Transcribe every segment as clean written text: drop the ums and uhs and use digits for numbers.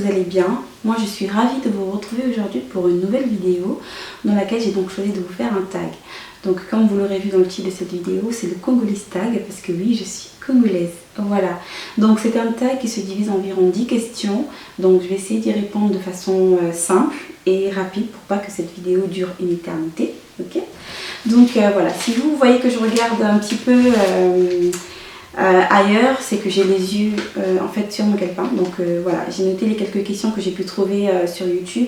vous allez bien. Moi je suis ravie de vous retrouver aujourd'hui pour une nouvelle vidéo dans laquelle j'ai donc choisi de vous faire un tag. Donc comme vous l'aurez vu dans le titre de cette vidéo, c'est le Congolese tag parce que oui, je suis congolaise. Voilà. Donc c'est un tag qui se divise en environ 10 questions. Donc je vais essayer d'y répondre de façon simple et rapide pour pas que cette vidéo dure une éternité. Ok. Donc voilà, si vous voyez que je regarde un petit peu ailleurs, c'est que j'ai les yeux en fait sur mon calepin. Donc voilà, j'ai noté les quelques questions que j'ai pu trouver sur YouTube,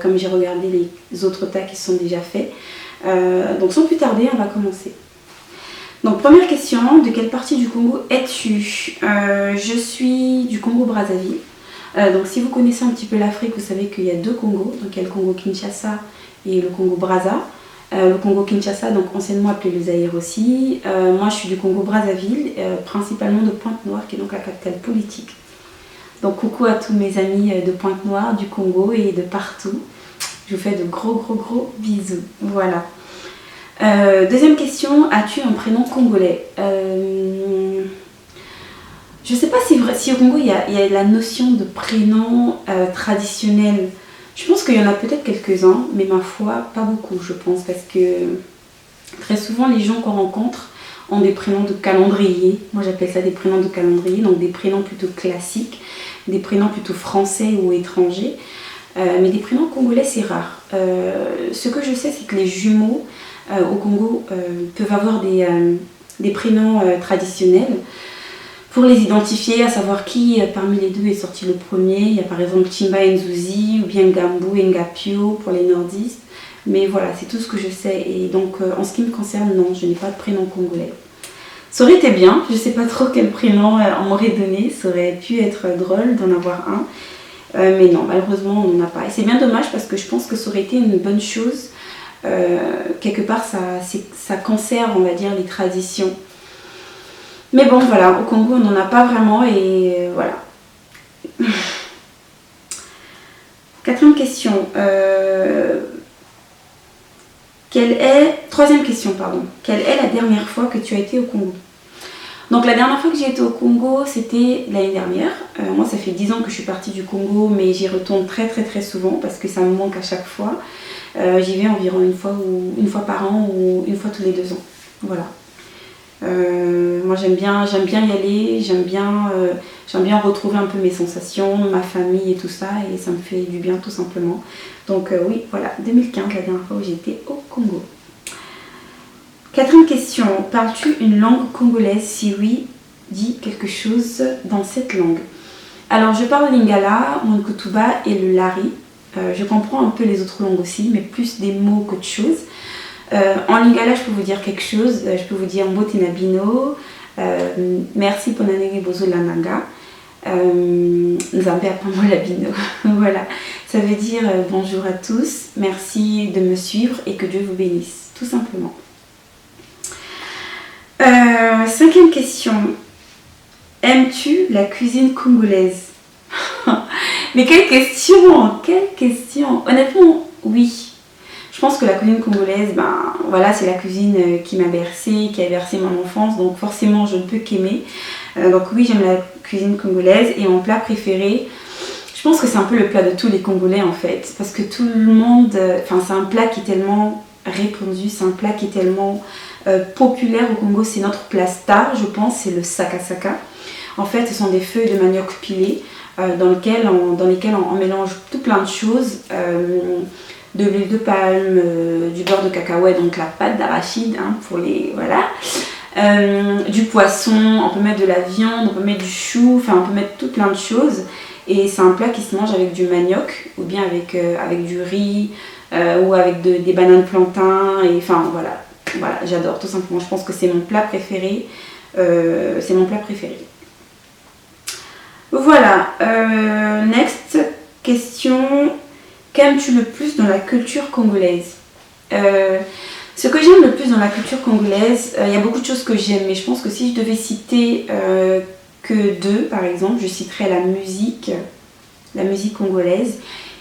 comme j'ai regardé les autres tags qui sont déjà faits. Donc sans plus tarder, on va commencer. Donc première question, de quelle partie du Congo es-tu? Je suis du Congo-Brazzaville. Donc si vous connaissez un petit peu l'Afrique, vous savez qu'il y a deux Congos. Donc il y a le Congo-Kinshasa et le Congo-Brazza. Le Congo-Kinshasa, donc anciennement appelé le Zaïre aussi. Moi je suis du Congo-Brazzaville, principalement de Pointe-Noire qui est donc la capitale politique. Donc coucou à tous mes amis de Pointe-Noire, du Congo et de partout. Je vous fais de gros bisous. Voilà. Deuxième question, as-tu un prénom congolais? Je ne sais pas si au Congo il y a la notion de prénom traditionnel. Je pense qu'il y en a peut-être quelques-uns, mais ma foi, pas beaucoup, je pense, parce que très souvent, les gens qu'on rencontre ont des prénoms de calendrier. Moi, j'appelle ça des prénoms de calendrier, donc des prénoms plutôt classiques, des prénoms plutôt français ou étrangers. Mais des prénoms congolais, c'est rare. Ce que je sais, c'est que les jumeaux au Congo peuvent avoir des prénoms traditionnels. Pour les identifier, à savoir qui parmi les deux est sorti le premier, il y a par exemple Chimba Nzuzi ou bien Ngambu Ngapio pour les nordistes. Mais voilà, c'est tout ce que je sais. Et donc en ce qui me concerne, non, je n'ai pas de prénom congolais. Ça aurait été bien, je ne sais pas trop quel prénom on m'aurait donné, ça aurait pu être drôle d'en avoir un. Mais non, malheureusement on n'en a pas. Et c'est bien dommage parce que je pense que ça aurait été une bonne chose. Quelque part ça conserve, on va dire, les traditions. Mais bon, voilà, au Congo, on n'en a pas vraiment et voilà. Quatrième question. Troisième question, pardon. Quelle est la dernière fois que tu as été au Congo? Donc la dernière fois que j'ai été au Congo, c'était l'année dernière. Moi, ça fait 10 ans que je suis partie du Congo, mais j'y retourne très souvent parce que ça me manque à chaque fois. J'y vais environ une fois par an ou une fois tous les 2 ans. Voilà. Moi j'aime bien y aller, j'aime bien retrouver un peu mes sensations, ma famille et tout ça, et ça me fait du bien tout simplement. Donc oui, voilà, 2015, la dernière fois où j'étais au Congo. Quatrième question, parles-tu une langue congolaise? Si oui, dis quelque chose dans cette langue. Alors je parle lingala, mon kutuba et le lari. Je comprends un peu les autres langues aussi, mais plus des mots qu'autre chose. En lingala, je peux vous dire quelque chose. Je peux vous dire Mbote Nabino, merci Ponanege Bozo Lananga, Nzambe Apamo Labino. Voilà, ça veut dire bonjour à tous, merci de me suivre et que Dieu vous bénisse, tout simplement. Cinquième question, aimes-tu la cuisine congolaise? Mais quelle question! Honnêtement, oui. Je pense que la cuisine congolaise, voilà, c'est la cuisine qui m'a bercée, qui a bercé mon enfance, donc forcément je ne peux qu'aimer. Donc oui, j'aime la cuisine congolaise et mon plat préféré, je pense que c'est un peu le plat de tous les Congolais en fait, parce que tout le monde, c'est un plat qui est tellement répandu, c'est un plat qui est tellement populaire au Congo, c'est notre plat star, je pense, c'est le sakasaka. En fait, ce sont des feuilles de manioc pilées dans lesquelles on mélange tout plein de choses. De l'huile de palme, du beurre de cacahuète, donc la pâte d'arachide pour les... voilà. Du poisson, on peut mettre de la viande, on peut mettre du chou, on peut mettre tout plein de choses. Et c'est un plat qui se mange avec du manioc, ou bien avec du riz, ou avec des bananes plantains, et voilà, j'adore tout simplement. Je pense que c'est mon plat préféré. Voilà, next question. Qu'aimes-tu le plus dans la culture congolaise? Ce que j'aime le plus dans la culture congolaise, il y a beaucoup de choses que j'aime, mais je pense que si je devais citer que deux, par exemple, je citerais la musique congolaise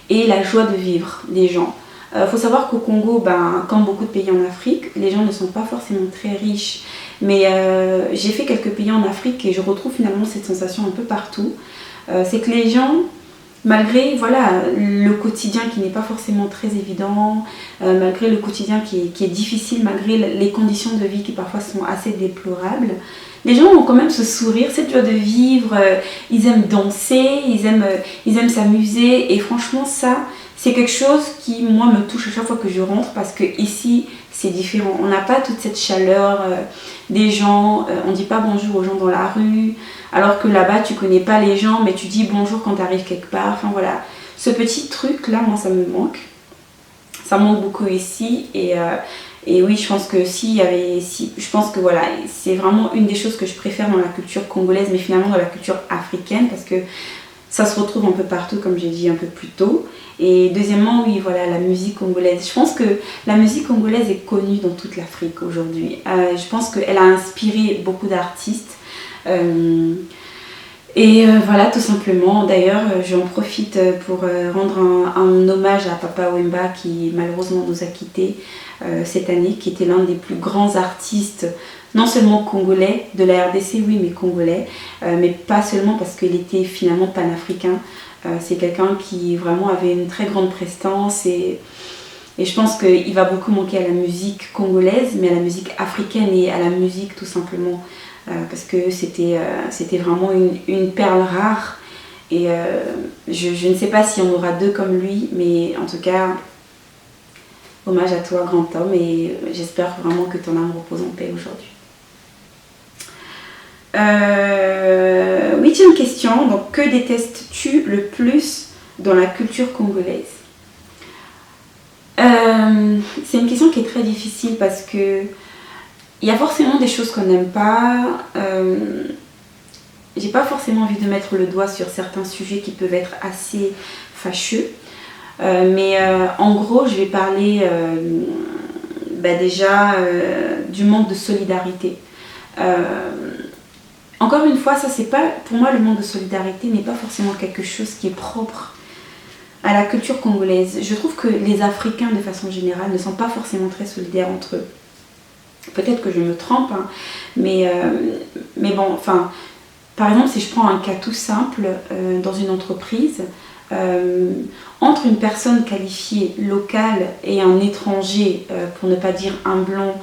et la joie de vivre des gens. Faut savoir qu'au Congo, comme beaucoup de pays en Afrique, les gens ne sont pas forcément très riches, mais j'ai fait quelques pays en Afrique et je retrouve finalement cette sensation un peu partout. C'est que les gens malgré voilà, le quotidien qui n'est pas forcément très évident, malgré le quotidien qui est difficile, malgré les conditions de vie qui parfois sont assez déplorables, les gens ont quand même ce sourire, cette joie de vivre, ils aiment danser, ils aiment s'amuser et franchement ça, c'est quelque chose qui moi me touche à chaque fois que je rentre parce que ici c'est différent. On n'a pas toute cette chaleur des gens, on ne dit pas bonjour aux gens dans la rue, alors que là-bas tu connais pas les gens mais tu dis bonjour quand tu arrives quelque part. Enfin voilà, ce petit truc là, moi ça me manque. Ça me manque beaucoup ici et oui, je pense que je pense que voilà, c'est vraiment une des choses que je préfère dans la culture congolaise, mais finalement dans la culture africaine parce que ça se retrouve un peu partout comme j'ai dit un peu plus tôt. Et deuxièmement, oui, voilà, la musique congolaise. Je pense que la musique congolaise est connue dans toute l'Afrique aujourd'hui. Je pense qu'elle a inspiré beaucoup d'artistes. Voilà, tout simplement. D'ailleurs, j'en profite pour rendre un hommage à Papa Wemba qui malheureusement nous a quittés cette année, qui était l'un des plus grands artistes, non seulement congolais, de la RDC, oui, mais congolais, mais pas seulement parce qu'il était finalement panafricain. C'est quelqu'un qui vraiment avait une très grande prestance et je pense qu'il va beaucoup manquer à la musique congolaise, mais à la musique africaine et à la musique tout simplement. Parce que c'était vraiment une perle rare et je ne sais pas si on aura deux comme lui, mais en tout cas, hommage à toi grand homme et j'espère vraiment que ton âme repose en paix aujourd'hui. 8e question, donc que détestes-tu le plus dans la culture congolaise? C'est une question qui est très difficile parce que il y a forcément des choses qu'on n'aime pas. J'ai pas forcément envie de mettre le doigt sur certains sujets qui peuvent être assez fâcheux. Mais en gros, je vais parler déjà du manque de solidarité. Encore une fois, ça c'est pas, pour moi le manque de solidarité n'est pas forcément quelque chose qui est propre à la culture congolaise. Je trouve que les Africains de façon générale ne sont pas forcément très solidaires entre eux. Peut-être que je me trompe, hein, mais bon, enfin, par exemple, si je prends un cas tout simple, dans une entreprise, entre une personne qualifiée locale et un étranger, pour ne pas dire un blanc,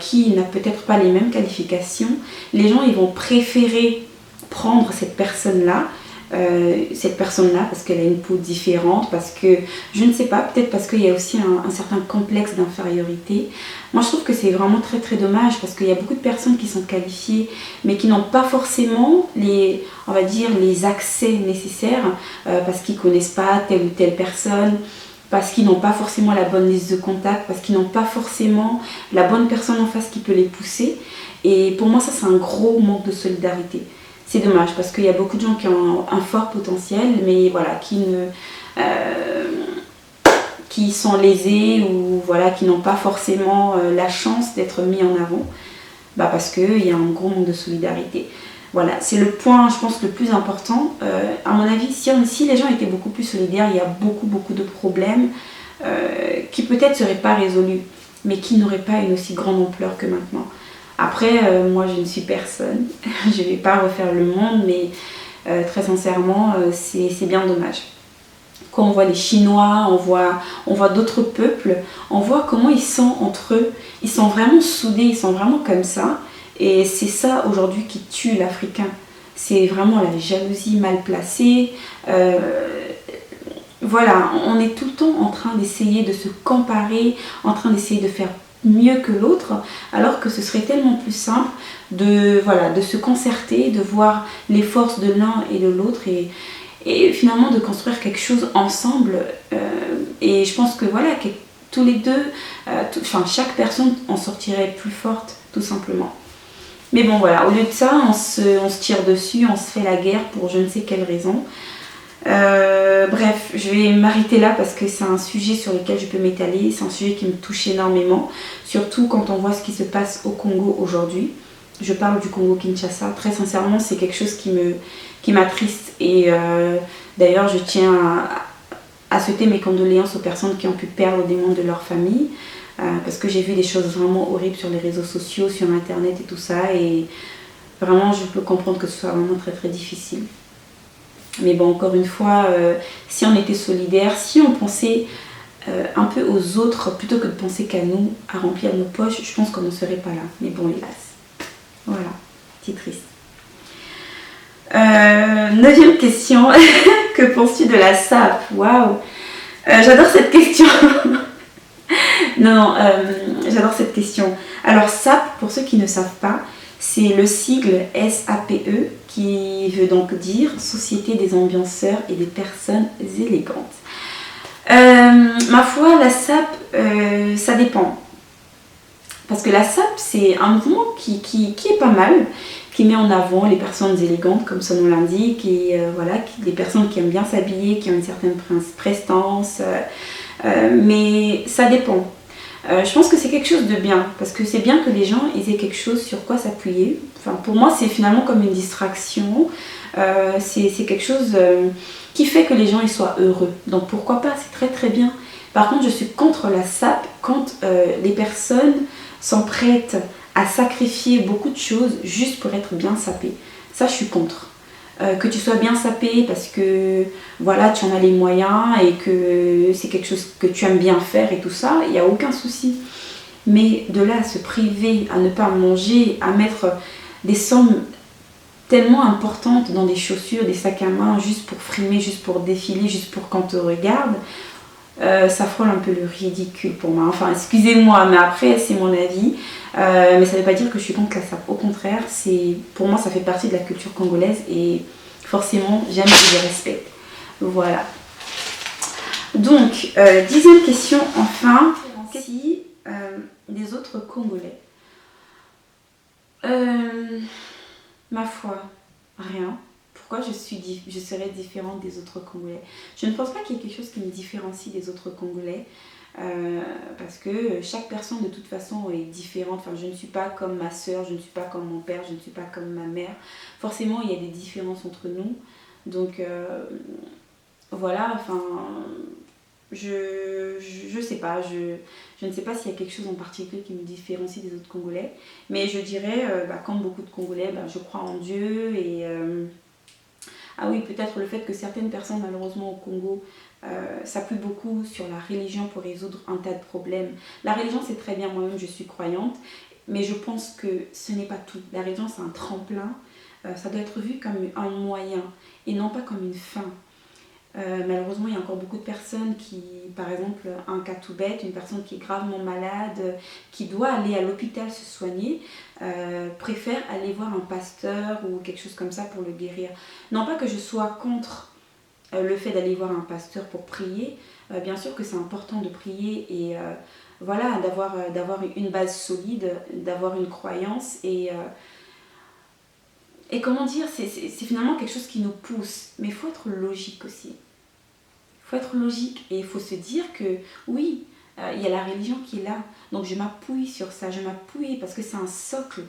qui n'a peut-être pas les mêmes qualifications, les gens ils vont préférer prendre cette personne-là parce qu'elle a une peau différente, parce que, je ne sais pas, peut-être parce qu'il y a aussi un certain complexe d'infériorité. Moi je trouve que c'est vraiment très très dommage parce qu'il y a beaucoup de personnes qui sont qualifiées mais qui n'ont pas forcément les accès nécessaires parce qu'ils ne connaissent pas telle ou telle personne, parce qu'ils n'ont pas forcément la bonne liste de contacts, parce qu'ils n'ont pas forcément la bonne personne en face qui peut les pousser. Et pour moi ça c'est un gros manque de solidarité. C'est dommage parce qu'il y a beaucoup de gens qui ont un fort potentiel, mais voilà, qui sont lésés ou voilà, qui n'ont pas forcément la chance d'être mis en avant, parce qu'il y a un gros manque de solidarité. Voilà, c'est le point, je pense, le plus important. À mon avis, si les gens étaient beaucoup plus solidaires, il y a beaucoup de problèmes qui peut-être ne seraient pas résolus, mais qui n'auraient pas une aussi grande ampleur que maintenant. Après, moi je ne suis personne, je ne vais pas refaire le monde, mais très sincèrement, c'est bien dommage. Quand on voit les Chinois, on voit d'autres peuples, on voit comment ils sont entre eux, ils sont vraiment soudés, ils sont vraiment comme ça. Et c'est ça aujourd'hui qui tue l'Africain. C'est vraiment la jalousie mal placée. Voilà, on est tout le temps en train d'essayer de se comparer, en train d'essayer de faire mieux que l'autre, alors que ce serait tellement plus simple de se concerter, de voir les forces de l'un et de l'autre et finalement de construire quelque chose ensemble. Et je pense que voilà, que tous les deux, chaque personne en sortirait plus forte, tout simplement. Mais bon voilà, au lieu de ça, on se tire dessus, on se fait la guerre pour je ne sais quelle raison. Bref, je vais m'arrêter là parce que c'est un sujet sur lequel je peux m'étaler, c'est un sujet qui me touche énormément, surtout quand on voit ce qui se passe au Congo aujourd'hui. Je parle du Congo-Kinshasa, très sincèrement c'est quelque chose qui m'attriste et d'ailleurs je tiens à souhaiter mes condoléances aux personnes qui ont pu perdre des membres de leur famille parce que j'ai vu des choses vraiment horribles sur les réseaux sociaux, sur internet et tout ça et vraiment je peux comprendre que ce soit vraiment très très difficile. Mais bon, encore une fois, si on était solidaire, si on pensait un peu aux autres plutôt que de penser qu'à nous, à remplir nos poches, je pense qu'on ne serait pas là. Mais bon, hélas. Voilà, c'est triste. 9e question. Que penses-tu de la SAP? Waouh, j'adore cette question. Non, j'adore cette question. Alors SAP, pour ceux qui ne savent pas, c'est le sigle SAPE qui veut donc dire Société des ambianceurs et des personnes élégantes. Ma foi, la SAP, ça dépend. Parce que la SAP, c'est un mouvement qui est pas mal, qui met en avant les personnes élégantes, comme son nom l'indique, et voilà, les personnes qui aiment bien s'habiller, qui ont une certaine prestance. Mais ça dépend. Je pense que c'est quelque chose de bien, parce que c'est bien que les gens aient quelque chose sur quoi s'appuyer. Enfin, pour moi, c'est finalement comme une distraction. C'est quelque chose qui fait que les gens ils soient heureux. Donc pourquoi pas, c'est très très bien. Par contre, je suis contre la SAP quand les personnes sont prêtes à sacrifier beaucoup de choses juste pour être bien sapées. Ça, je suis contre. Que tu sois bien sapé parce que voilà, tu en as les moyens et que c'est quelque chose que tu aimes bien faire et tout ça, il n'y a aucun souci. Mais de là à se priver, à ne pas manger, à mettre des sommes tellement importantes dans des chaussures, des sacs à main, juste pour frimer, juste pour défiler, juste pour qu'on te regarde, ça frôle un peu le ridicule pour moi. Enfin, excusez-moi, mais après, c'est mon avis. Mais ça ne veut pas dire que je suis contre la SAP. Au contraire, pour moi, ça fait partie de la culture congolaise et forcément, j'aime et je respecte. Voilà. Donc, 10e question, enfin. Si des autres Congolais. Ma foi, rien. Pourquoi je serais différente des autres Congolais? Je ne pense pas qu'il y ait quelque chose qui me différencie des autres Congolais. Parce que chaque personne de toute façon est différente. Enfin, je ne suis pas comme ma soeur, je ne suis pas comme mon père, je ne suis pas comme ma mère. Forcément, il y a des différences entre nous. Donc, voilà, enfin, je sais pas. Je ne sais pas s'il y a quelque chose en particulier qui me différencie des autres Congolais. Mais je dirais, comme beaucoup de Congolais, je crois en Dieu et... ah oui, peut-être le fait que certaines personnes, malheureusement au Congo, s'appuient beaucoup sur la religion pour résoudre un tas de problèmes. La religion, c'est très bien, moi-même je suis croyante, mais je pense que ce n'est pas tout. La religion, c'est un tremplin, ça doit être vu comme un moyen et non pas comme une fin. Malheureusement, il y a encore beaucoup de personnes qui, par exemple, un cas tout bête, une personne qui est gravement malade, qui doit aller à l'hôpital se soigner, préfère aller voir un pasteur ou quelque chose comme ça pour le guérir. Non pas que je sois contre le fait d'aller voir un pasteur pour prier, bien sûr que c'est important de prier et voilà, d'avoir une base solide, d'avoir une croyance et comment dire, c'est finalement quelque chose qui nous pousse, mais il faut être logique aussi. Il faut être logique et il faut se dire que oui, il y a la religion qui est là. Donc je m'appuie sur ça, je m'appuie parce que c'est un socle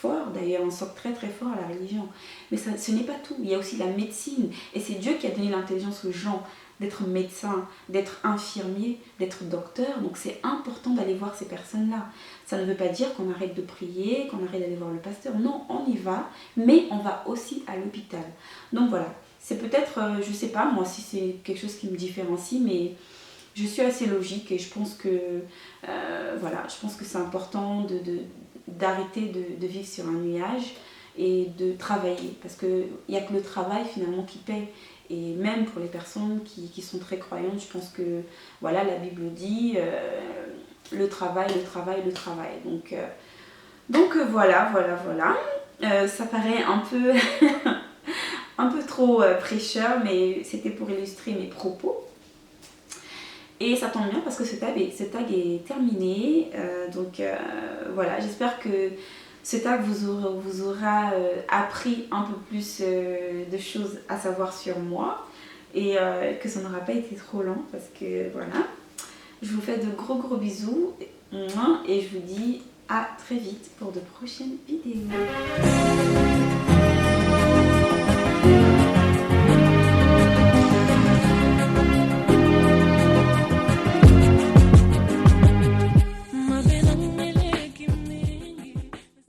fort d'ailleurs, un socle très très fort à la religion. Mais ça, ce n'est pas tout, il y a aussi la médecine. Et c'est Dieu qui a donné l'intelligence aux gens d'être médecin, d'être infirmier, d'être docteur. Donc c'est important d'aller voir ces personnes-là. Ça ne veut pas dire qu'on arrête de prier, qu'on arrête d'aller voir le pasteur. Non, on y va, mais on va aussi à l'hôpital. Donc voilà. C'est peut-être, je sais pas moi si c'est quelque chose qui me différencie, mais je suis assez logique et je pense que voilà, je pense que c'est important d'arrêter de vivre sur un nuage et de travailler parce qu'il n'y a que le travail finalement qui paie. Et même pour les personnes qui sont très croyantes, je pense que voilà, la Bible dit le travail, le travail, le travail. Donc voilà. Ça paraît un peu un peu trop prêcheur, mais c'était pour illustrer mes propos. Et ça tombe bien parce que ce tag est terminé. Voilà, j'espère que ce tag vous aura appris un peu plus de choses à savoir sur moi. Et que ça n'aura pas été trop lent parce que voilà. Je vous fais de gros bisous. Et je vous dis à très vite pour de prochaines vidéos.